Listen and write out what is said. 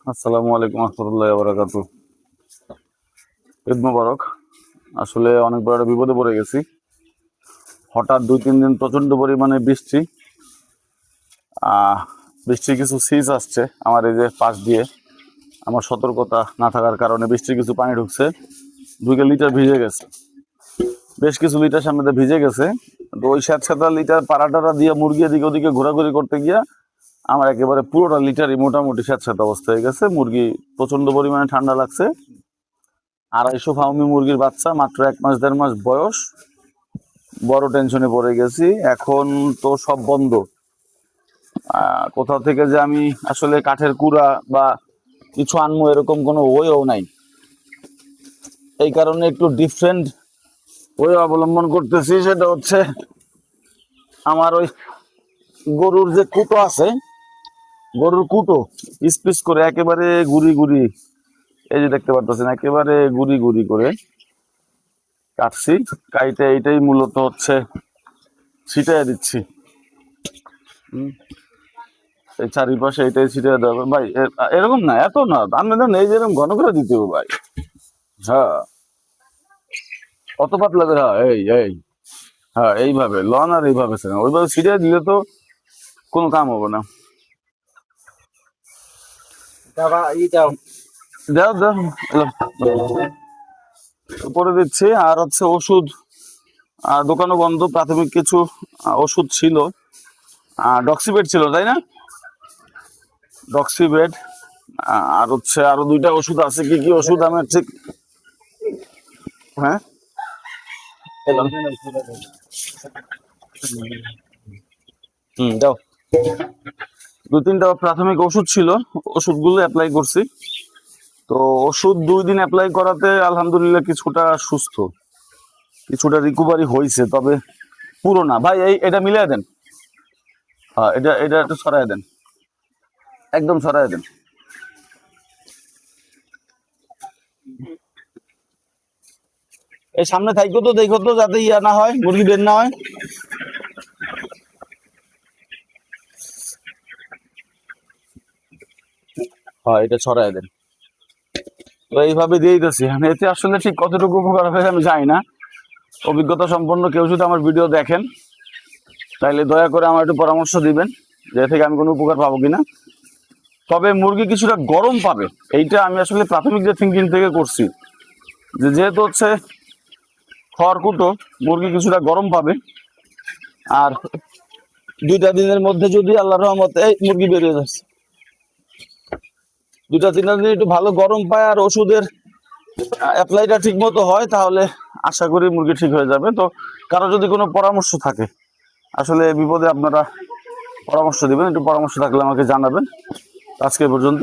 আসসালামু আলাইকুম রহমতুল্লাহি ওয়া বারাকাতুহু। ঈদ মোবারক। আসলে অনেক বড় একটা বিপদে পড়ে গেছি। হঠাৎ 2-3 দিন প্রচন্ড পরিমাণে বৃষ্টি। বৃষ্টির কিছু সিজ আসছে আমার এই যে পাশ দিয়ে। আমার সতর্কতা না থাকার কারণে বৃষ্টির কিছু পানি ঢুকছে, ঢুকে লিটার ভিজে গেছে। বেশ কিছু লিটার সামনে দিয়ে ভিজে গেছে। তো ওই স্যাঁতস্যাঁতা লিটার পাড়াটারা দিয়ে মুরগি এদিকে ওদিকে ঘোরাঘুরি করতে গিয়া আমার একেবারে পুরোটা লিটারই মোটামুটি স্যাঁতস্যাঁতা অবস্থা হয়ে গেছে। মুরগি প্রচন্ড পরিমাণে ঠান্ডা লাগছে। 250 ফাউমি মুরগির বাচ্চা, মাত্র 1 মাস 1.5 মাস বয়স। বড় টেনশনে পড়ে গেছি। এখন তো সব বন্ধ। কোথাও থেকে যে আমি আসলে কাঠের কুড়া বা কিছু আনবো এরকম কোনো ওয়েও নাই। এই কারণে একটু ডিফারেন্ট ওয়ে অবলম্বন করতেছি। সেটা হচ্ছে আমার ওই গরুর যে কুটো আছে, গরুর কুটো পিস পিস করে একেবারে গুড়ি গুড়ি, এই যে দেখতে পারতেছেন একেবারে গুড়ি গুড়ি করে কাটছি। কাইটে এইটাই মূলত হচ্ছে ছিটাই দিচ্ছি। এই চারিপাশে এইটাই ছিটাই দেবে ভাই। এরকম না, এত না, আপনি দেন এই যেরকম ঘন করে দিতে হবে ভাই। হ্যাঁ, অত পাতলা করে, হ্যাঁ এই এই হ্যাঁ এইভাবে লন আর এইভাবে ছেড়ে ওইভাবে ছিটাই দিলে তো কোনো কাম হবে না। দাও দাও করে দিচ্ছি। আর হচ্ছে ওষুধ, দোকানও বন্ধ। প্রাথমিক কিছু ওষুধ ছিল, ডক্সিবেড ছিল তাই না, ডক্সিবেড। আর হচ্ছে আরো 2টা ওষুধ আছে। কি কি ওষুধ আমি ঠিক, হ্যাঁ দাও। 2-3টা প্রাথমিক ওষুধ ছিল, ওষুধগুলো অ্যাপ্লাই করছি। তো ওষুধ 2 দিন অ্যাপ্লাই করাতে আলহামদুলিল্লাহ কিছুটা সুস্থ, কিছুটা রিকভারি হয়েছে, তবে পুরো না ভাই। এটা মিলিয়ে দেন। হ্যাঁ, এটা এটা একটু সরাই দেন, একদম সরাই দেন। এই সামনে থাইকো তো, দেখো তো যাতে ইয়া না হয়, মুরগি বের না হয়। হ্যাঁ, এটা ছড়াই দেন। তো এইভাবে দিয়ে দিতেছি। এতে আসলে ঠিক কতটুকু উপকার হবে আমি জানি না। অভিজ্ঞতা সম্পন্ন কেউ যদি আমার ভিডিও দেখেন তাইলে দয়া করে আমার একটু পরামর্শ দিবেন যে এ থেকে আমি কোনো উপকার পাবো কিনা। তবে মুরগি কিছুটা গরম পাবে, এইটা আমি আসলে প্রাথমিক যে থিঙ্কিং থেকে করছি, যে যেহেতু হচ্ছে খড়কুটো, মুরগি কিছুটা গরম পাবে। আর 2টা দিনের মধ্যে যদি আল্লাহর রহমতে এই মুরগি বেরিয়ে যাচ্ছে, 2-3টা দিন একটু ভালো গরম পায় আর ওষুধের অ্যাপ্লাইটা ঠিক মতো হয়, তাহলে আশা করি মুরগি ঠিক হয়ে যাবে। তো কারো যদি কোনো পরামর্শ থাকে, আসলে বিপদে আপনারা পরামর্শ দিবেন, একটু পরামর্শ থাকলে আমাকে জানাবেন। আজকে পর্যন্ত।